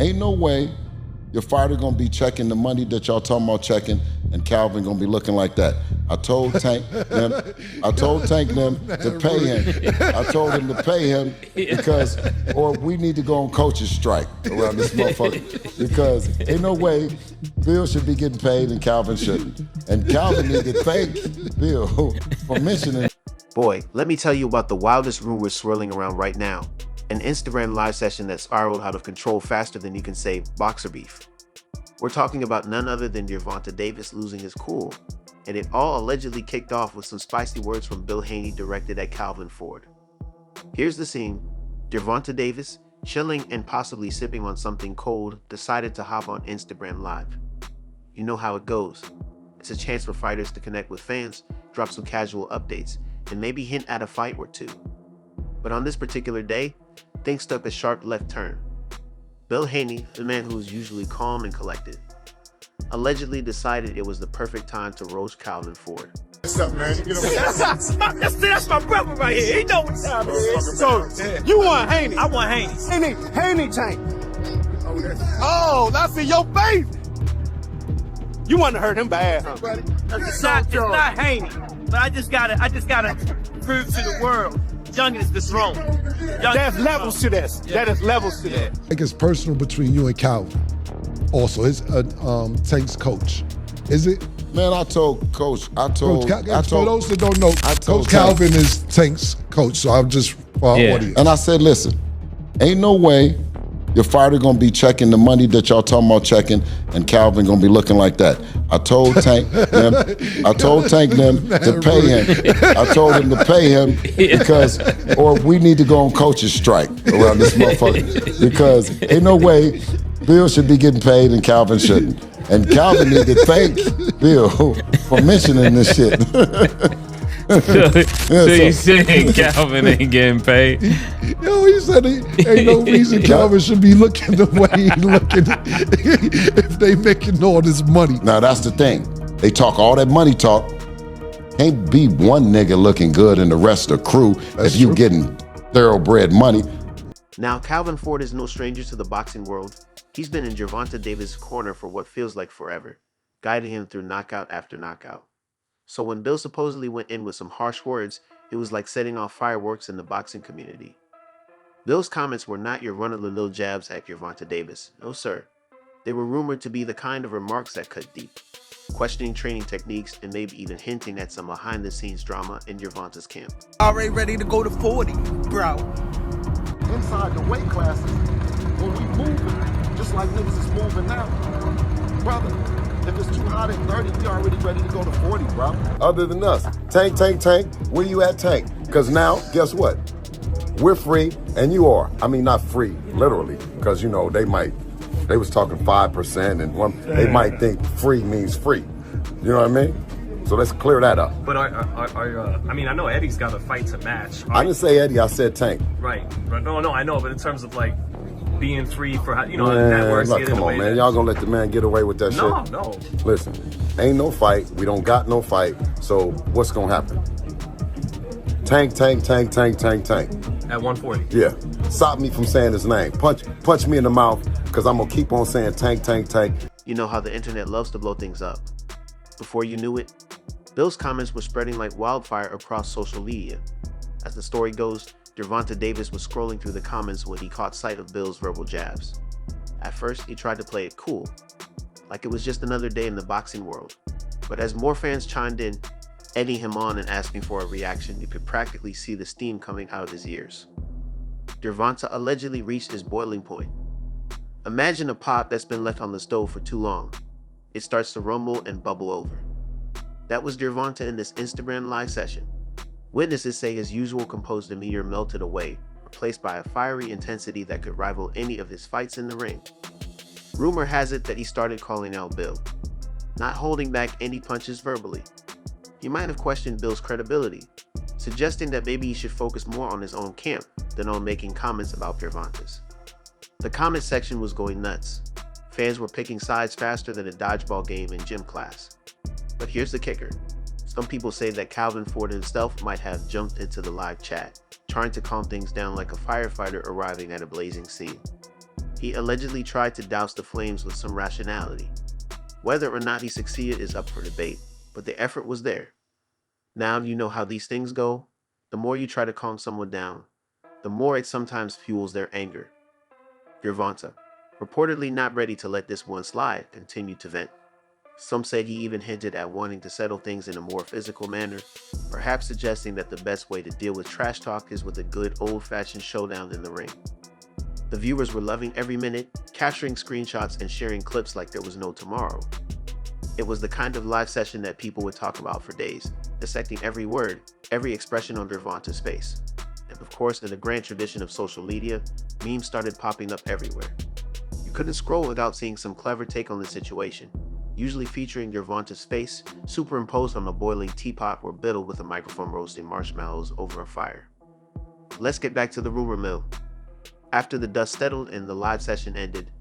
Ain't no way your fighter gonna be checking the money that y'all talking about checking, and Calvin gonna be looking like that. I told Tank them to pay him. I told him to pay him because, or we need to go on coach's strike around this motherfucker, because ain't no way Bill should be getting paid and Calvin shouldn't. And Calvin need to thank Bill for mentioning. Boy, let me tell you about the wildest rumors swirling around right now. An Instagram live session that spiraled out of control faster than you can say boxer beef. We're talking about none other than Gervonta Davis losing his cool, and it all allegedly kicked off with some spicy words from Bill Haney directed at Calvin Ford. Here's the scene. Gervonta Davis, chilling and possibly sipping on something cold, decided to hop on Instagram Live. You know how it goes. It's a chance for fighters to connect with fans, drop some casual updates, and maybe hint at a fight or two. But on this particular day, things took a sharp left turn. Bill Haney, the man who is usually calm and collected, allegedly decided it was the perfect time to roast Calvin Ford. What's up, man? That's my brother right here. He know what time it is. So, you want Haney? I want Haney. Haney Tank. Oh, that's in your face. You want to hurt him bad, huh? It's not Haney, but I just gotta prove to the world, Young is the throne. There's levels to this. Yeah. That is levels to that. I think it's personal between you and Calvin. Also, it's Tank's coach. Is it? Man, I told Coach, For those that don't know, told Coach Calvin is Tank's coach, so I'm just for our audience. And I said, listen, ain't no way your fighter gonna be checking the money that y'all talking about checking, and Calvin gonna be looking like that. I told Tank them to pay him. I told him to pay him because, or we need to go on coach's strike around this motherfucker, because ain't no way Bill should be getting paid and Calvin shouldn't. And Calvin need to thank Bill for mentioning this shit. So you saying Calvin ain't getting paid? Yo, he said ain't no reason Calvin should be looking the way he looking if they making all this money. Now that's the thing. They talk all that money talk. Can't be one nigga looking good and the rest of the crew if you getting thoroughbred money. Now, Calvin Ford is no stranger to the boxing world. He's been in Gervonta Davis' corner for what feels like forever, guiding him through knockout after knockout. So when Bill supposedly went in with some harsh words, it was like setting off fireworks in the boxing community. Bill's comments were not your run-of-the-mill jabs at Gervonta Davis. No, sir. They were rumored to be the kind of remarks that cut deep, questioning training techniques and maybe even hinting at some behind-the-scenes drama in Gervonta's camp. Already ready to go to 40, bro. Inside the weight classes, when we moving, just like niggas is moving now, brother, if it's too hot at 30, we already ready to go to 40, bro. Other than us, Tank, where you at, Tank? Because now, guess what? We're free, and you are. I mean, not free, literally, because, you know, they was talking 5%, and they might think free means free. You know what I mean? So let's clear that up. But I mean, I know Eddie's got a fight to match. I didn't say Eddie, I said Tank. Right. No, I know, but in terms of like being free for, you know, networks. Look, come on, man. Y'all gonna let the man get away with that shit? No. Listen, ain't no fight. We don't got no fight. So what's gonna happen? Tank. At 140. Yeah. Stop me from saying his name. Punch me in the mouth, because I'm gonna keep on saying Tank. You know how the internet loves to blow things up. Before you knew it, Bill's comments were spreading like wildfire across social media. As the story goes, Gervonta Davis was scrolling through the comments when he caught sight of Bill's verbal jabs. At first, he tried to play it cool, like it was just another day in the boxing world. But as more fans chimed in, egging him on and asking for a reaction, you could practically see the steam coming out of his ears. Gervonta allegedly reached his boiling point. Imagine a pot that's been left on the stove for too long. It starts to rumble and bubble over. That was Gervonta in this Instagram live session. Witnesses say his usual composed demeanor melted away, replaced by a fiery intensity that could rival any of his fights in the ring. Rumor has it that he started calling out Bill, not holding back any punches verbally. He might have questioned Bill's credibility, suggesting that maybe he should focus more on his own camp than on making comments about Gervonta's. The comment section was going nuts. Fans were picking sides faster than a dodgeball game in gym class. But here's the kicker. Some people say that Calvin Ford himself might have jumped into the live chat, trying to calm things down like a firefighter arriving at a blazing scene. He allegedly tried to douse the flames with some rationality. Whether or not he succeeded is up for debate, but the effort was there. Now you know how these things go. The more you try to calm someone down, the more it sometimes fuels their anger. Gervonta, reportedly not ready to let this one slide, continued to vent. Some said he even hinted at wanting to settle things in a more physical manner, perhaps suggesting that the best way to deal with trash talk is with a good old-fashioned showdown in the ring. The viewers were loving every minute, capturing screenshots and sharing clips like there was no tomorrow. It was the kind of live session that people would talk about for days, dissecting every word, every expression on Gervonta's face. And of course, in the grand tradition of social media, memes started popping up everywhere. You couldn't scroll without seeing some clever take on the situation, usually featuring Gervonta's face superimposed on a boiling teapot or Biddle with a microphone roasting marshmallows over a fire. Let's get back to the rumor mill. After the dust settled and the live session ended,